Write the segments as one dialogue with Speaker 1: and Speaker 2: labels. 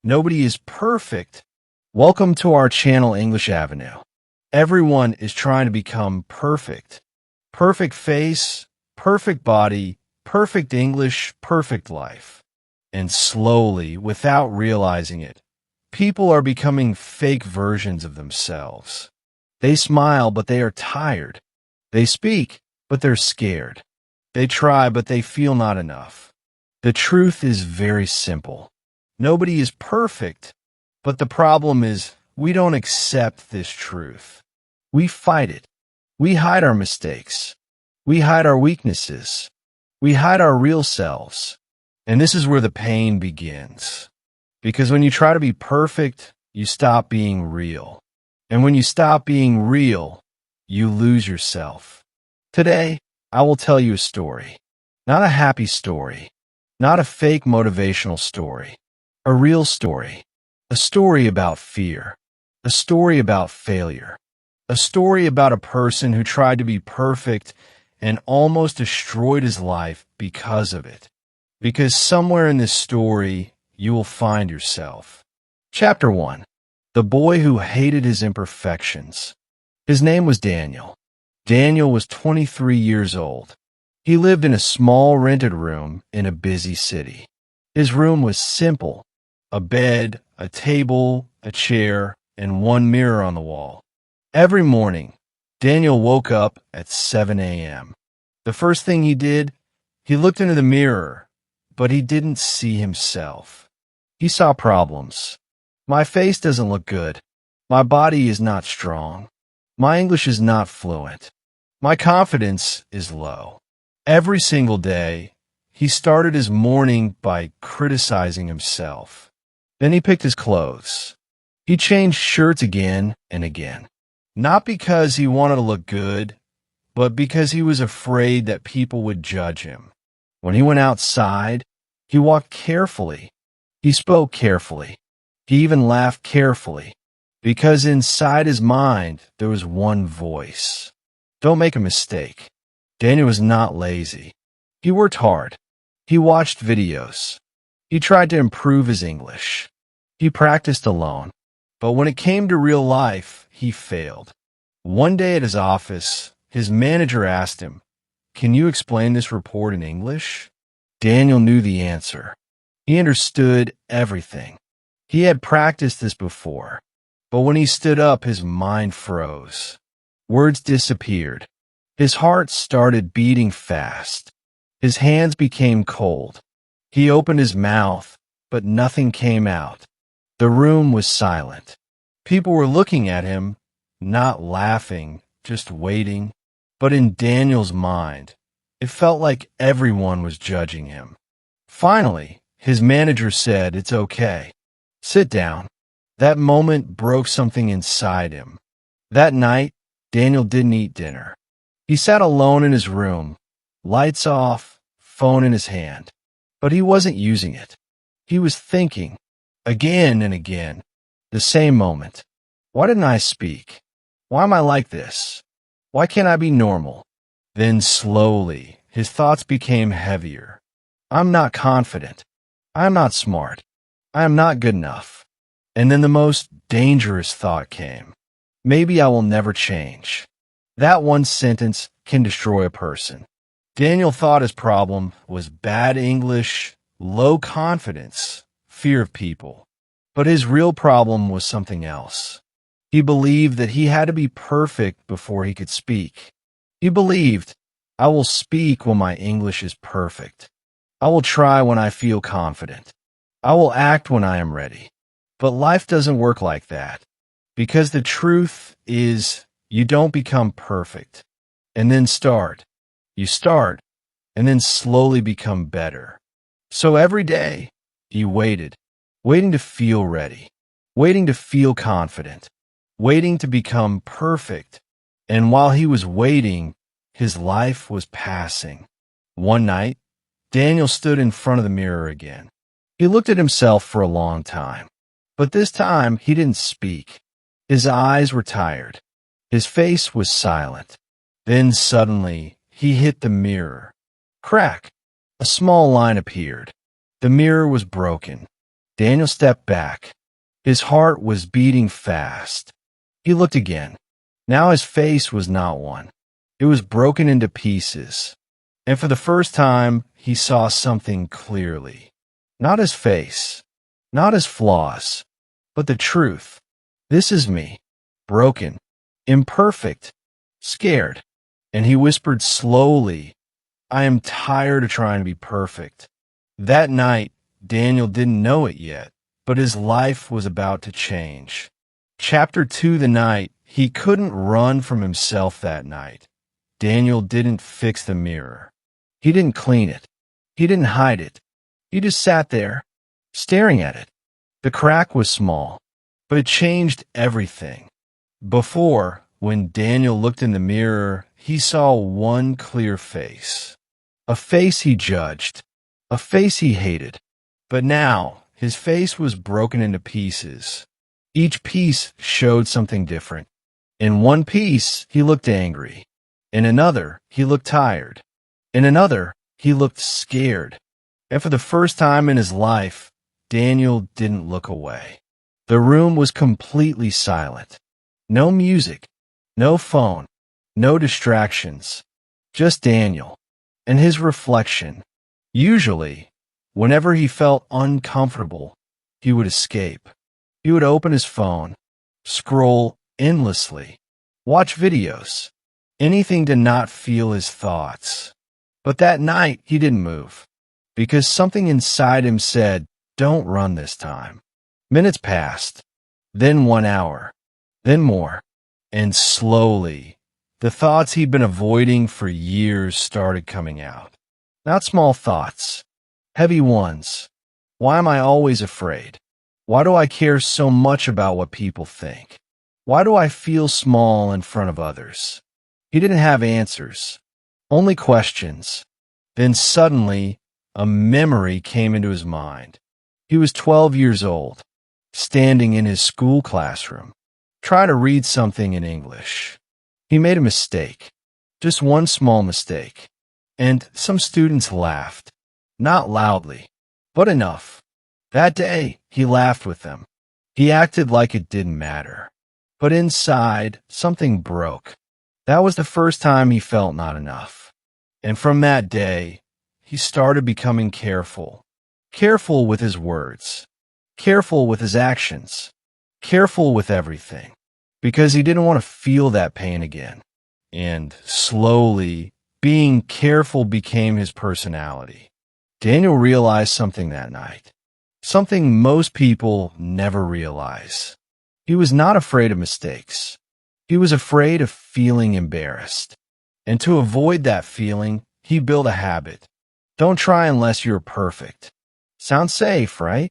Speaker 1: Nobody is perfect. Welcome to our channel, English Avenue. Everyone is trying to become perfect. Perfect face, perfect body, perfect English, perfect life. And slowly, without realizing it, people are becoming fake versions of themselves. They smile, but they are tired. They speak, but they're scared. They try, but they feel not enough. The truth is very simple. Nobody is perfect, but the problem is we don't accept this truth. We fight it. We hide our mistakes. We hide our weaknesses. We hide our real selves. And this is where the pain begins. Because when you try to be perfect, you stop being real. And when you stop being real, you lose yourself. Today, I will tell you a story. Not a happy story. Not a fake motivational story. A real story. A story about fear. A story about failure. A story about a person who tried to be perfect and almost destroyed his life because of it. Because somewhere in this story, you will find yourself. Chapter 1. The boy who hated his imperfections. His name was Daniel. Daniel was 23 years old. He lived in a small rented room in a busy city. His room was simple. A bed, a table, a chair, and one mirror on the wall. Every morning, Daniel woke up at 7 a.m. The first thing he did, he looked into the mirror, but he didn't see himself. He saw problems. My face doesn't look good. My body is not strong. My English is not fluent. My confidence is low. Every single day, he started his morning by criticizing himself. Then he picked his clothes. He changed shirts again and again. Not because he wanted to look good, but because he was afraid that people would judge him. When he went outside, he walked carefully. He spoke carefully. He even laughed carefully, because inside his mind there was one voice. Don't make a mistake. Daniel was not lazy. He worked hard. He watched videos. He tried to improve his English. He practiced alone. But when it came to real life, he failed. One day at his office, his manager asked him, "Can you explain this report in English?" Daniel knew the answer. He understood everything. He had practiced this before. But when he stood up, his mind froze. Words disappeared. His heart started beating fast. His hands became cold. He opened his mouth, but nothing came out. The room was silent. People were looking at him, not laughing, just waiting. But in Daniel's mind, it felt like everyone was judging him. Finally, his manager said, "It's okay. Sit down." That moment broke something inside him. That night, Daniel didn't eat dinner. He sat alone in his room, lights off, phone in his hand. But he wasn't using it. He was thinking, again and again, the same moment. Why didn't I speak? Why am I like this? Why can't I be normal? Then slowly, his thoughts became heavier. I'm not confident. I'm not smart. I am not good enough. And then the most dangerous thought came. Maybe I will never change. That one sentence can destroy a person. Daniel thought his problem was bad English, low confidence, fear of people. But his real problem was something else. He believed that he had to be perfect before he could speak. He believed, I will speak when my English is perfect. I will try when I feel confident. I will act when I am ready. But life doesn't work like that. Because the truth is, you don't become perfect and then start. You start and then slowly become better. So every day, he waited, waiting to feel ready, waiting to feel confident, waiting to become perfect. And while he was waiting, his life was passing. One night, Daniel stood in front of the mirror again. He looked at himself for a long time. But this time, he didn't speak. His eyes were tired. His face was silent. Then suddenly, he hit the mirror. Crack! A small line appeared. The mirror was broken. Daniel stepped back. His heart was beating fast. He looked again. Now his face was not one. It was broken into pieces. And for the first time, he saw something clearly. Not his face, not his flaws, but the truth. This is me, broken, imperfect, scared. And he whispered slowly, I am tired of trying to be perfect. That night, Daniel didn't know it yet, but his life was about to change. Chapter 2, the night. He couldn't run from himself that night. Daniel didn't fix the mirror. He didn't clean it. He didn't hide it. He just sat there, staring at it. The crack was small, but it changed everything. Before, when Daniel looked in the mirror, he saw one clear face. A face he judged. A face he hated. But now, his face was broken into pieces. Each piece showed something different. In one piece, he looked angry. In another, he looked tired. In another, he looked scared. And for the first time in his life, Daniel didn't look away. The room was completely silent. No music, no phone, no distractions. Just Daniel and his reflection. Usually, whenever he felt uncomfortable, he would escape. He would open his phone, scroll endlessly, watch videos, anything to not feel his thoughts. But that night, he didn't move, because something inside him said, don't run this time. Minutes passed, then 1 hour, then more, and slowly, the thoughts he'd been avoiding for years started coming out. Not small thoughts, heavy ones. Why am I always afraid? Why do I care so much about what people think? Why do I feel small in front of others? He didn't have answers, only questions. Then suddenly, a memory came into his mind. He was 12 years old, standing in his school classroom, trying to read something in English. He made a mistake, just one small mistake, and some students laughed, not loudly, but enough. That day, he laughed with them. He acted like it didn't matter. But inside, something broke. That was the first time he felt not enough. And from that day, he started becoming careful. Careful with his words. Careful with his actions. Careful with everything. Because he didn't want to feel that pain again. And slowly, being careful became his personality. Daniel realized something that night. Something most people never realize. He was not afraid of mistakes. He was afraid of feeling embarrassed. And to avoid that feeling, he built a habit. Don't try unless you're perfect. Sounds safe, right?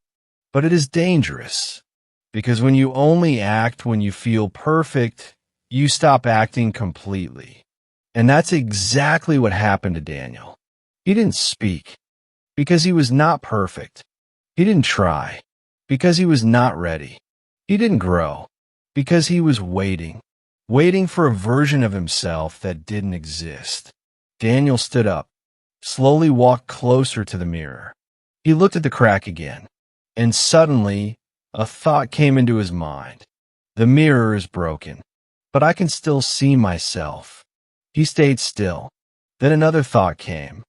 Speaker 1: But it is dangerous. Because when you only act when you feel perfect, you stop acting completely. And that's exactly what happened to Daniel. He didn't speak because he was not perfect. He didn't try because he was not ready. He didn't grow because he was waiting for a version of himself that didn't exist. Daniel stood up, slowly walked closer to the mirror. He looked at the crack again, and suddenly a thought came into his mind. The mirror is broken, but I can still see myself. He stayed still. Then another thought came.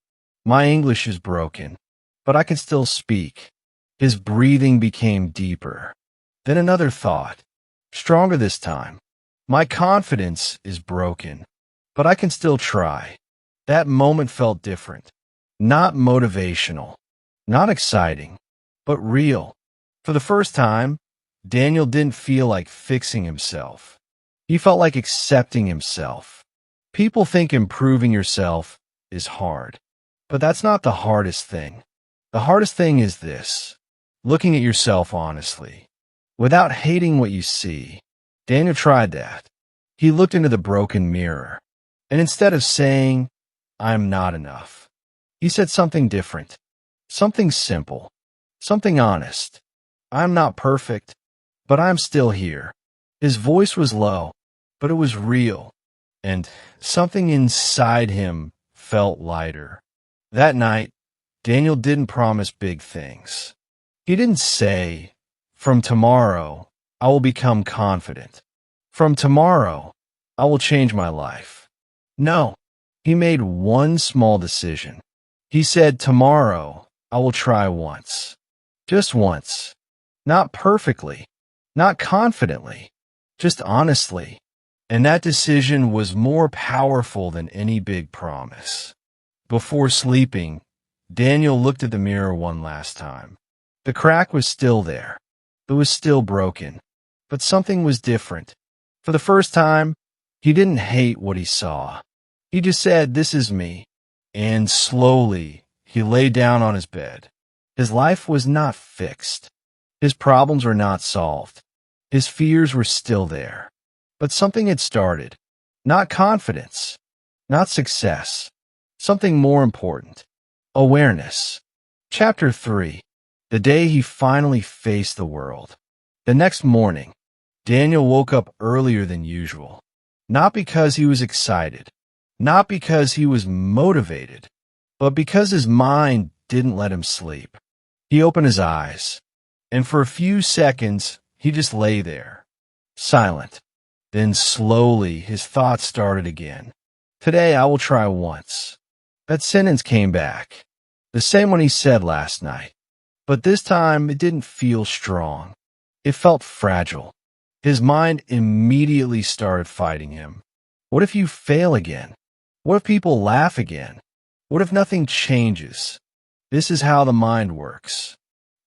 Speaker 1: My English is broken, but I can still speak. His breathing became deeper. Then another thought, stronger this time. My confidence is broken, but I can still try. That moment felt different. Not motivational, not exciting, but real. For the first time, Daniel didn't feel like fixing himself. He felt like accepting himself. People think improving yourself is hard, but that's not the hardest thing. The hardest thing is this. Looking at yourself honestly, without hating what you see. Daniel tried that. He looked into the broken mirror, and instead of saying, I'm not enough, he said something different, something simple, something honest. I'm not perfect, but I'm still here. His voice was low, but it was real, and something inside him felt lighter. That night, Daniel didn't promise big things. He didn't say, "From tomorrow, I will become confident. From tomorrow, I will change my life." No, he made one small decision. He said, "Tomorrow, I will try once." Just once. Not perfectly, not confidently, just honestly. And that decision was more powerful than any big promise. Before sleeping, Daniel looked at the mirror one last time. The crack was still there. It was still broken. But something was different. For the first time, he didn't hate what he saw. He just said, "This is me." And slowly, he lay down on his bed. His life was not fixed. His problems were not solved. His fears were still there. But something had started. Not confidence. Not success. Something more important. Awareness. Chapter 3. The day he finally faced the world. The next morning, Daniel woke up earlier than usual. Not because he was excited. Not because he was motivated. But because his mind didn't let him sleep. He opened his eyes. And for a few seconds, he just lay there. Silent. Then slowly, his thoughts started again. "Today I will try once." That sentence came back. The same one he said last night. But this time, it didn't feel strong. It felt fragile. His mind immediately started fighting him. What if you fail again? What if people laugh again? What if nothing changes? This is how the mind works.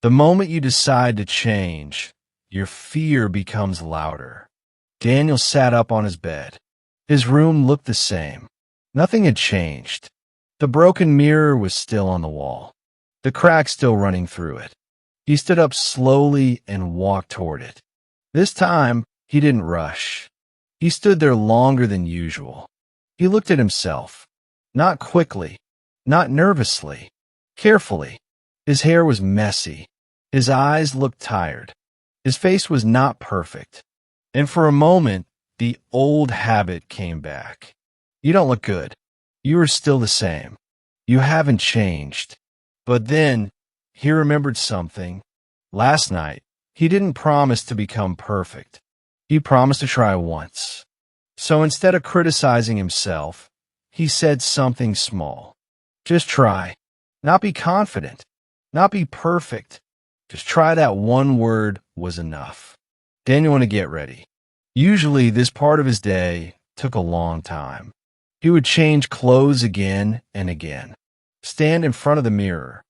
Speaker 1: The moment you decide to change, your fear becomes louder. Daniel sat up on his bed. His room looked the same. Nothing had changed. The broken mirror was still on the wall, the crack still running through it. He stood up slowly and walked toward it. This time, he didn't rush. He stood there longer than usual. He looked at himself. Not quickly, not nervously, carefully. His hair was messy. His eyes looked tired. His face was not perfect. And for a moment, the old habit came back. "You don't look good. You are still the same. You haven't changed." But then, he remembered something. Last night, he didn't promise to become perfect. He promised to try once. So instead of criticizing himself, he said something small. Just try. Not be confident. Not be perfect. Just try. That one word was enough. Daniel wanted to get ready. Usually, this part of his day took a long time. He would change clothes again and again. Stand in front of the mirror.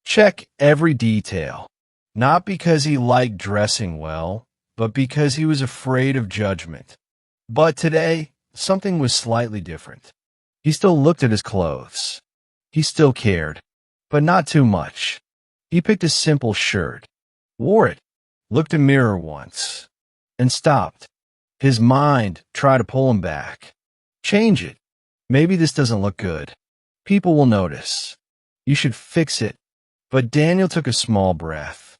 Speaker 1: Check every detail. Not because he liked dressing well, but because he was afraid of judgment. But today, something was slightly different. He still looked at his clothes. He still cared, but not too much. He picked a simple shirt, wore it, looked in the mirror once, and stopped. His mind tried to pull him back. Change it. Maybe this doesn't look good. People will notice. You should fix it. But Daniel took a small breath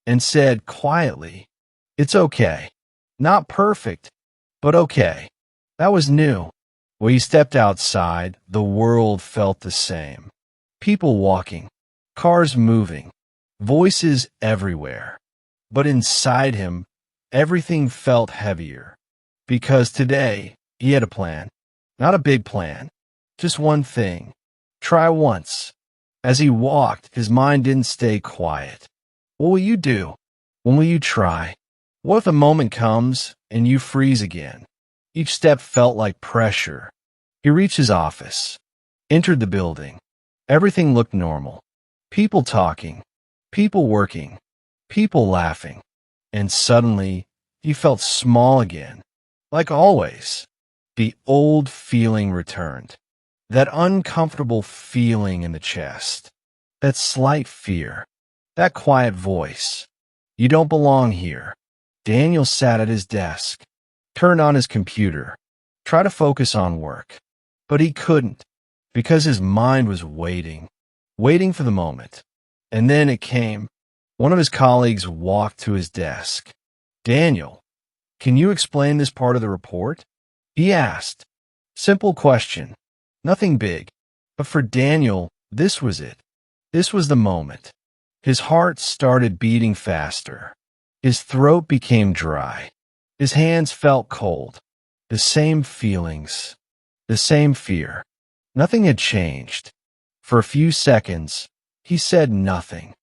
Speaker 1: and said quietly, "It's okay. Not perfect, but okay." That was new. When he stepped outside, the world felt the same. People walking, cars moving, voices everywhere. But inside him, everything felt heavier. Because today, he had a plan. Not a big plan. Just one thing. Try once. As he walked, his mind didn't stay quiet. What will you do? When will you try? What if a moment comes and you freeze again? Each step felt like pressure. He reached his office, entered the building. Everything looked normal. People talking, people working, people laughing. And suddenly, he felt small again. Like always, the old feeling returned. That uncomfortable feeling in the chest. That slight fear. That quiet voice. You don't belong here. Daniel sat at his desk, turned on his computer, tried to focus on work. But he couldn't, because his mind was waiting for the moment. And then it came. One of his colleagues walked to his desk. "Daniel, can you explain this part of the report?" he asked. Simple question. Nothing big. But for Daniel, this was it. This was the moment. His heart started beating faster. His throat became dry. His hands felt cold. The same feelings. The same fear. Nothing had changed. For a few seconds, he said nothing.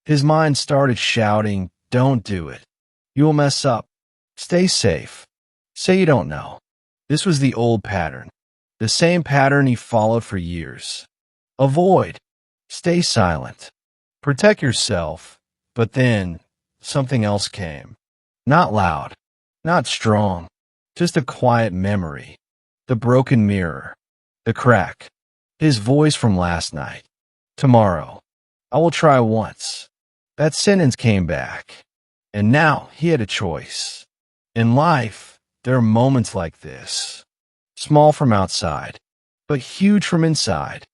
Speaker 1: His mind started shouting, "Don't do it. You'll mess up. Stay safe. Say you don't know." This was the old pattern. The same pattern he followed for years. Avoid. Stay silent. Protect yourself. But then, something else came. Not loud. Not strong. Just a quiet memory. The broken mirror. The crack. His voice from last night. "Tomorrow. I will try once." That sentence came back. And now he had a choice. In life, there are moments like this. Small from outside, but huge from inside.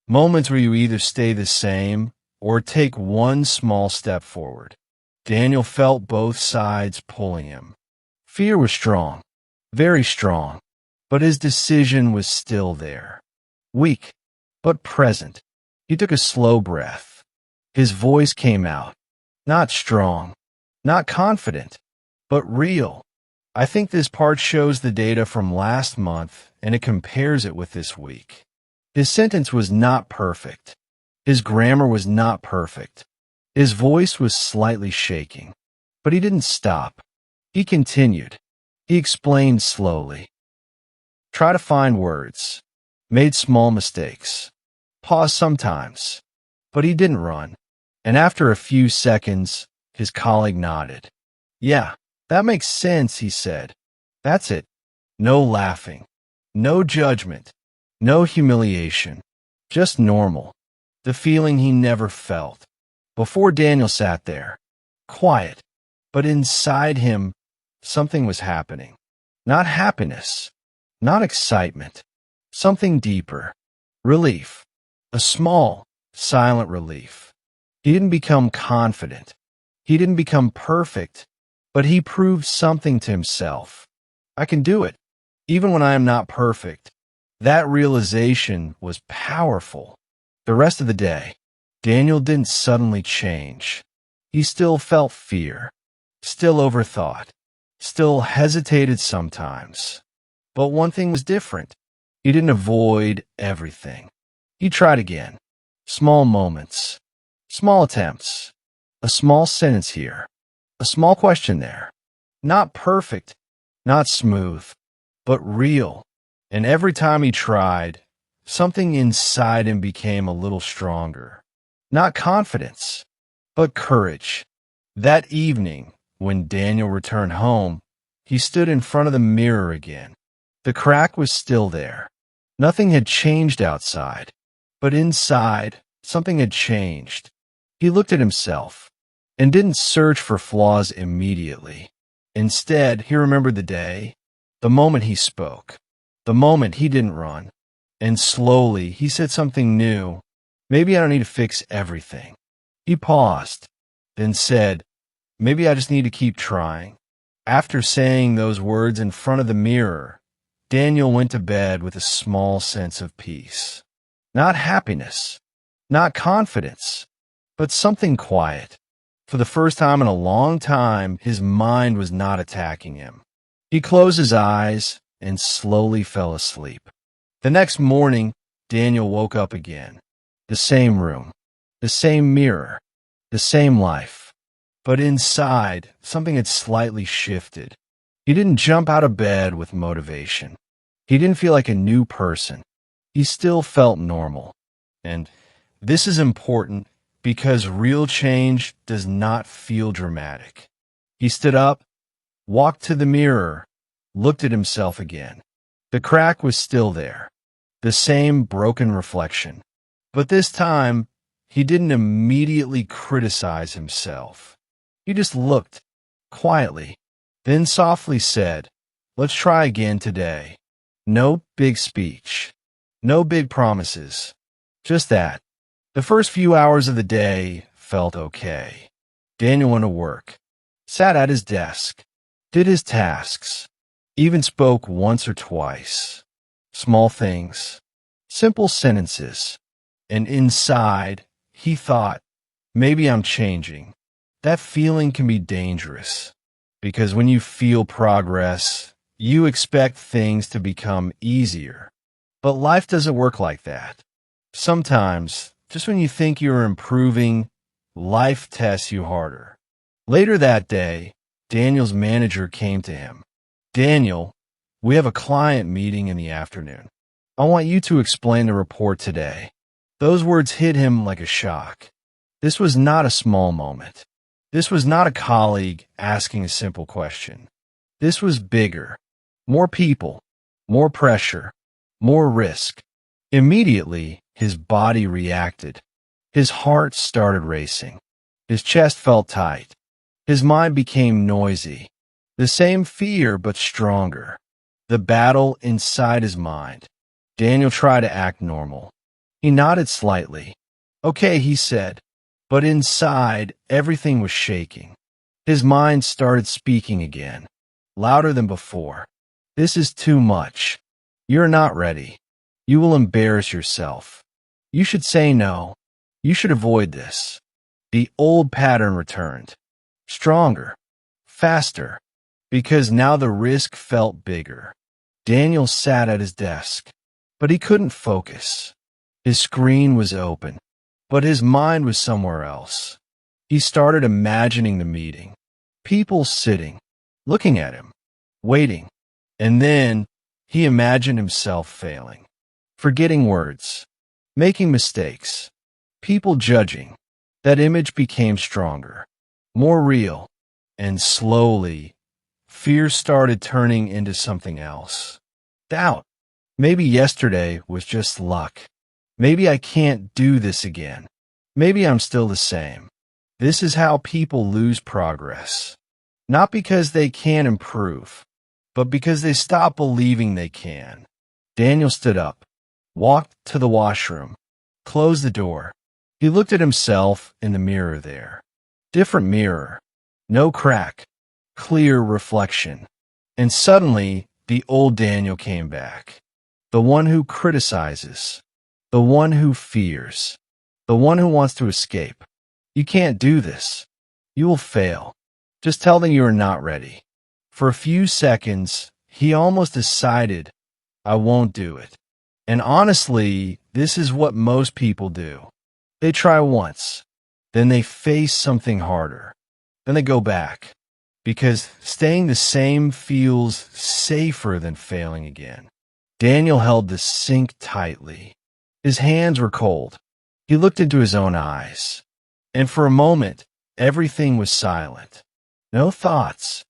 Speaker 1: Moments where you either stay the same or take one small step forward. Daniel felt both sides pulling him. Fear was strong, very strong, but his decision was still there. Weak, but present. He took a slow breath. His voice came out. Not strong, not confident, but real. I think this part shows the data from last month and it compares it with this week. His sentence was not perfect. His grammar was not perfect. His voice was slightly shaking. But he didn't stop. He continued. He explained slowly. Try to find words. Made small mistakes. Paused sometimes. But he didn't run. And after a few seconds, his colleague nodded. "Yeah, that makes sense," he said. "That's it. No laughing. No judgment. No humiliation. Just normal. The feeling he never felt." Before Daniel sat there, quiet, but inside him, something was happening. Not happiness. Not excitement. Something deeper. Relief. A small, silent relief. He didn't become confident. He didn't become perfect, but he proved something to himself. I can do it, even when I am not perfect. That realization was powerful. The rest of the day, Daniel didn't suddenly change. He still felt fear, still overthought, still hesitated sometimes. But one thing was different. He didn't avoid everything. He tried again. Small moments. Small attempts. A small sentence here. A small question there. Not perfect. Not smooth. But real. And every time he tried, something inside him became a little stronger. Not confidence, but courage. That evening, when Daniel returned home, he stood in front of the mirror again. The crack was still there. Nothing had changed outside. But inside, something had changed. He looked at himself and didn't search for flaws immediately. Instead, he remembered the day, the moment he spoke, the moment he didn't run. And slowly, he said something new. Maybe I don't need to fix everything. He paused, then said, maybe I just need to keep trying. After saying those words in front of the mirror, Daniel went to bed with a small sense of peace. Not happiness, not confidence, but something quiet. For the first time in a long time, his mind was not attacking him. He closed his eyes and slowly fell asleep. The next morning, Daniel woke up again. The same room, the same mirror, the same life. But inside, something had slightly shifted. He didn't jump out of bed with motivation. He didn't feel like a new person. He still felt normal. And this is important because real change does not feel dramatic. He stood up, walked to the mirror, looked at himself again. The crack was still there, the same broken reflection. But this time, he didn't immediately criticize himself. He just looked, quietly, then softly said, let's try again today. No big speech, no big promises, just that. The first few hours of the day felt okay. Daniel went to work, sat at his desk, did his tasks, even spoke once or twice. Small things, simple sentences. And inside, he thought, maybe I'm changing. That feeling can be dangerous because when you feel progress, you expect things to become easier. But life doesn't work like that. Sometimes, just when you think you're improving, life tests you harder. Later that day, Daniel's manager came to him. Daniel, we have a client meeting in the afternoon. I want you to explain the report today. Those words hit him like a shock. This was not a small moment. This was not a colleague asking a simple question. This was bigger. More people, more pressure, more risk. Immediately, his body reacted. His heart started racing. His chest felt tight. His mind became noisy. The same fear, but stronger. The battle inside his mind. Daniel tried to act normal. He nodded slightly. Okay, he said. But inside, everything was shaking. His mind started speaking again, louder than before. This is too much. You're not ready. You will embarrass yourself. You should say no. You should avoid this. The old pattern returned. Stronger. Faster. Because now the risk felt bigger. Daniel sat at his desk, but he couldn't focus. His screen was open, but his mind was somewhere else. He started imagining the meeting. People sitting, looking at him, waiting. And then he imagined himself failing, forgetting words, making mistakes, people judging. That image became stronger, more real, and slowly, fear started turning into something else. Doubt. Maybe yesterday was just luck. Maybe I can't do this again. Maybe I'm still the same. This is how people lose progress. Not because they can't improve, but because they stop believing they can. Daniel stood up, walked to the washroom, closed the door. He looked at himself in the mirror there. Different mirror. No crack. Clear reflection. And suddenly, the old Daniel came back. The one who criticizes. The one who fears. The one who wants to escape. You can't do this. You will fail. Just tell them you are not ready. For a few seconds, he almost decided, I won't do it. And honestly, this is what most people do. They try once. Then they face something harder. Then they go back. Because staying the same feels safer than failing again. Daniel held the sink tightly. His hands were cold. He looked into his own eyes. And for a moment, everything was silent. No thoughts.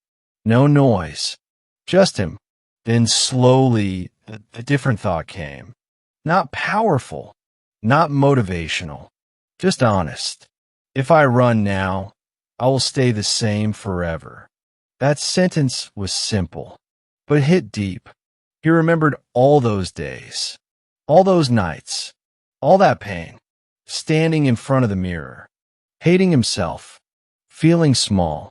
Speaker 1: No noise. Just him. Then slowly, a different thought came. Not powerful. Not motivational. Just honest. If I run now, I will stay the same forever. That sentence was simple, but hit deep. He remembered all those days, all those nights, all that pain, standing in front of the mirror, hating himself, feeling small,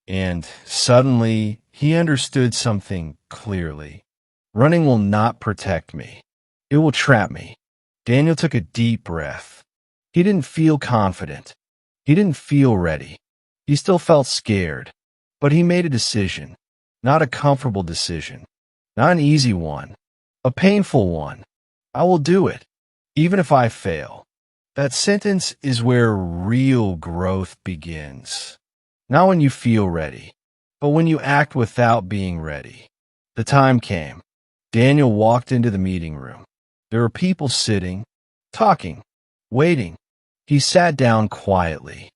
Speaker 1: and suddenly he understood something clearly. Running will not protect me. It will trap me. Daniel took a deep breath. He didn't feel confident. He didn't feel ready. He still felt scared. But he made a decision, not a comfortable decision, not an easy one, a painful one. I will do it, even if I fail. That sentence is where real growth begins. Not when you feel ready, but when you act without being ready. The time came. Daniel walked into the meeting room. There were people sitting, talking, waiting. He sat down quietly.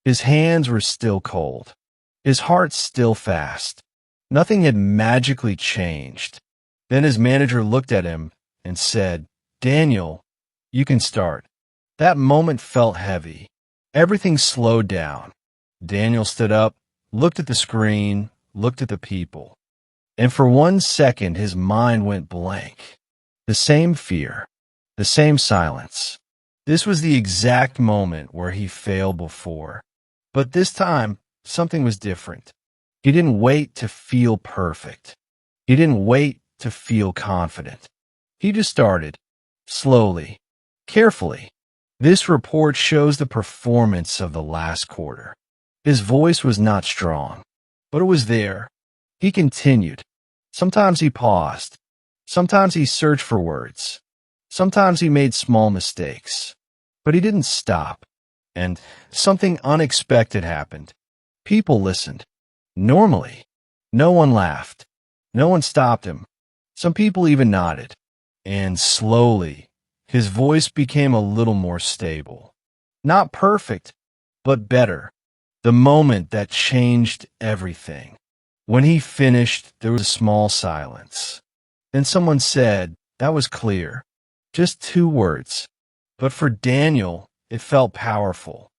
Speaker 1: His hands were still cold. His heart still fast. Nothing had magically changed. Then his manager looked at him and said, Daniel, you can start. That moment felt heavy. Everything slowed down. Daniel stood up, looked at the screen, looked at the people. And for 1 second, his mind went blank. The same fear, the same silence. This was the exact moment where he failed before. But this time, something was different. He didn't wait to feel perfect. He didn't wait to feel confident. He just started, slowly, carefully, This report shows the performance of the last quarter. His voice was not strong, but it was there. He continued. Sometimes he paused. Sometimes he searched for words. Sometimes he made small mistakes. But he didn't stop. And something unexpected happened. People listened. Normally, no one laughed. No one stopped him. Some people even nodded. And slowly, his voice became a little more stable. Not perfect, but better. The moment that changed everything. When he finished, there was a small silence. Then someone said, "That was clear." Just 2 words. But for Daniel, it felt powerful.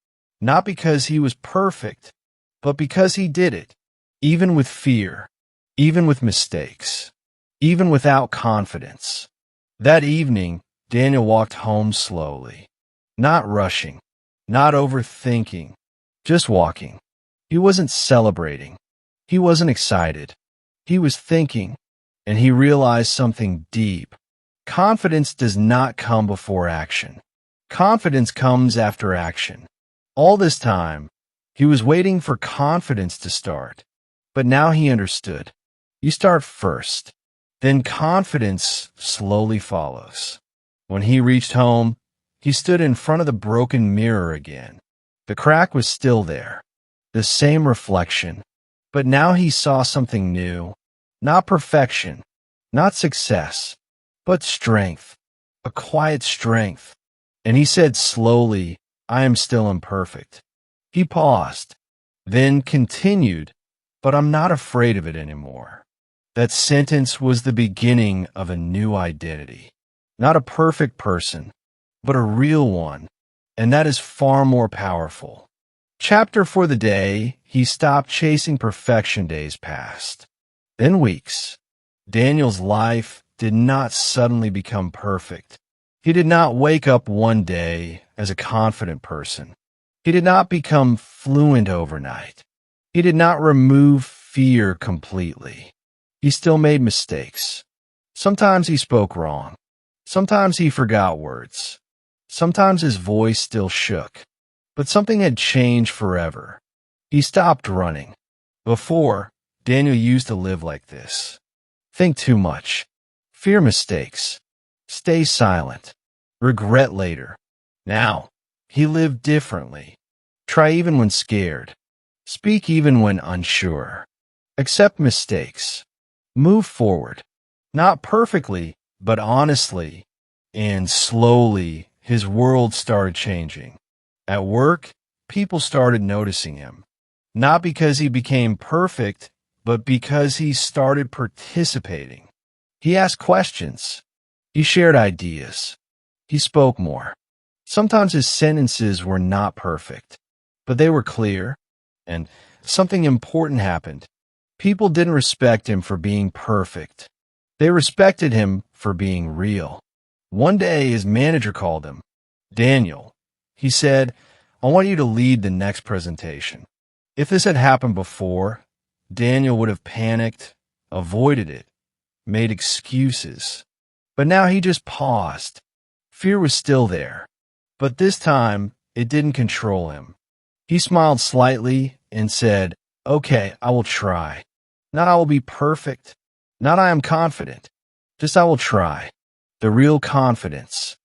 Speaker 1: Not because he was perfect, but because he did it. Even with fear. Even with mistakes. Even without confidence. That evening, Daniel walked home slowly. Not rushing. Not overthinking. Just walking. He wasn't celebrating. He wasn't excited. He was thinking, and he realized something deep. Confidence does not come before action. Confidence comes after action. All this time, he was waiting for confidence to start. But now he understood. You start first. Then confidence slowly follows. When he reached home, he stood in front of the broken mirror again. The crack was still there. The same reflection. But now he saw something new. Not perfection. Not success. But strength. A quiet strength. And he said slowly, "I am still imperfect." He paused. Then continued, "But I'm not afraid of it anymore." That sentence was the beginning of a new identity. Not a perfect person, but a real one. And that is far more powerful. Chapter for the day, he stopped chasing perfection. Days passed. Then weeks. Daniel's life did not suddenly become perfect. He did not wake up one day as a confident person. He did not become fluent overnight. He did not remove fear completely. He still made mistakes. Sometimes he spoke wrong. Sometimes he forgot words. Sometimes his voice still shook. But something had changed forever. He stopped running. Before, Daniel used to live like this. Think too much. Fear mistakes. Stay silent. Regret later. Now, he lived differently. Try even when scared. Speak even when unsure. Accept mistakes. Move forward. Not perfectly, but honestly. And slowly, his world started changing. At work, people started noticing him. Not because he became perfect, but because he started participating. He asked questions. He shared ideas. He spoke more. Sometimes his sentences were not perfect, but they were clear. And something important happened. People didn't respect him for being perfect. They respected him for being real. One day, his manager called him. "Daniel," he said, "I want you to lead the next presentation." If this had happened before, Daniel would have panicked, avoided it, made excuses. But now he just paused. Fear was still there. But this time, it didn't control him. He smiled slightly and said, "Okay, I will try. Not I will be perfect. Not I am confident. Just I will try." The real confidence.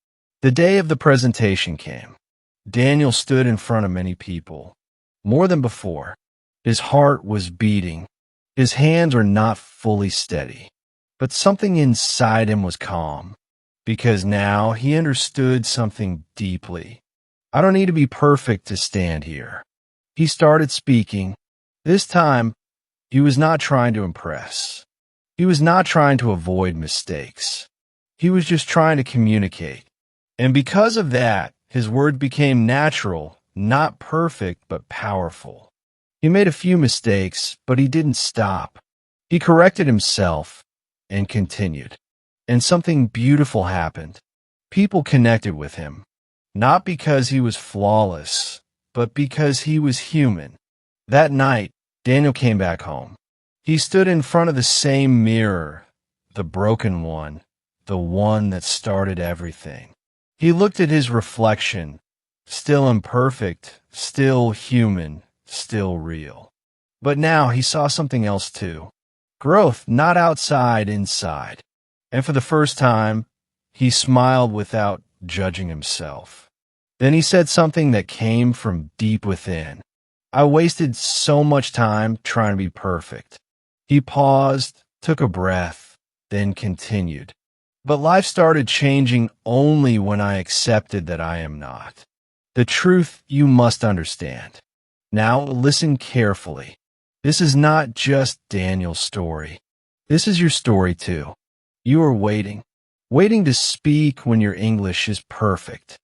Speaker 1: The day of the presentation came. Daniel stood in front of many people. More than before. His heart was beating. His hands were not fully steady. But something inside him was calm. Because now he understood something deeply. I don't need to be perfect to stand here. He started speaking. This time, he was not trying to impress. He was not trying to avoid mistakes. He was just trying to communicate. And because of that, his word became natural, not perfect, but powerful. He made a few mistakes, but he didn't stop. He corrected himself and continued. And something beautiful happened. People connected with him, not because he was flawless, but because he was human. That night, Daniel came back home. He stood in front of the same mirror, the broken one, the one that started everything. He looked at his reflection still imperfect, still human, still real. But now he saw something else too. Growth, not outside, inside. And for the first time, he smiled without judging himself. Then he said something that came from deep within. I wasted so much time trying to be perfect. He paused, took a breath, then continued. But life started changing only when I accepted that I am not. The truth you must understand. Now listen carefully. This is not just Daniel's story. This is your story too. You are waiting to speak when your English is perfect,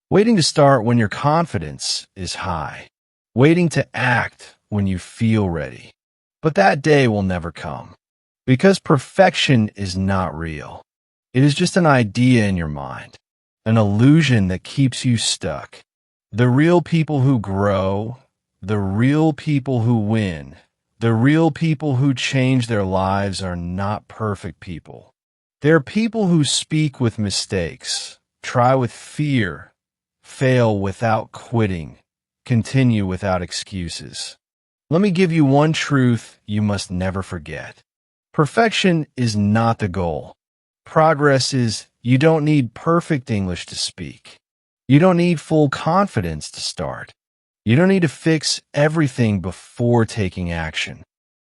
Speaker 1: waiting to start when your confidence is high, waiting to act when you feel ready. But that day will never come, because perfection is not real. It is just an idea in your mind, an illusion that keeps you stuck. The real people who grow, the real people who win, the real people who change their lives are not perfect people. They're people who speak with mistakes, try with fear, fail without quitting, continue without excuses. Let me give you one truth you must never forget. Perfection is not the goal. Progress is. You don't need perfect English to speak. You don't need full confidence to start. You don't need to fix everything before taking action.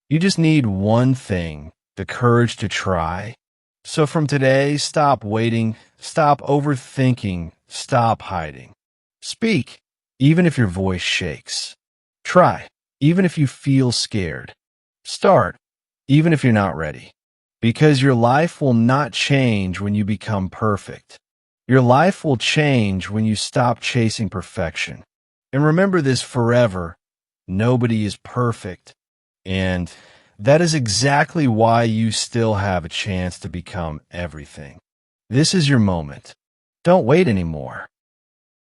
Speaker 1: You just need one thing, the courage to try. So from today, stop waiting, stop overthinking, stop hiding. Speak, even if your voice shakes. Try, even if you feel scared. Start, even if you're not ready. Because your life will not change when you become perfect. Your life will change when you stop chasing perfection. And remember this forever, nobody is perfect. And that is exactly why you still have a chance to become everything. This is your moment. Don't wait anymore.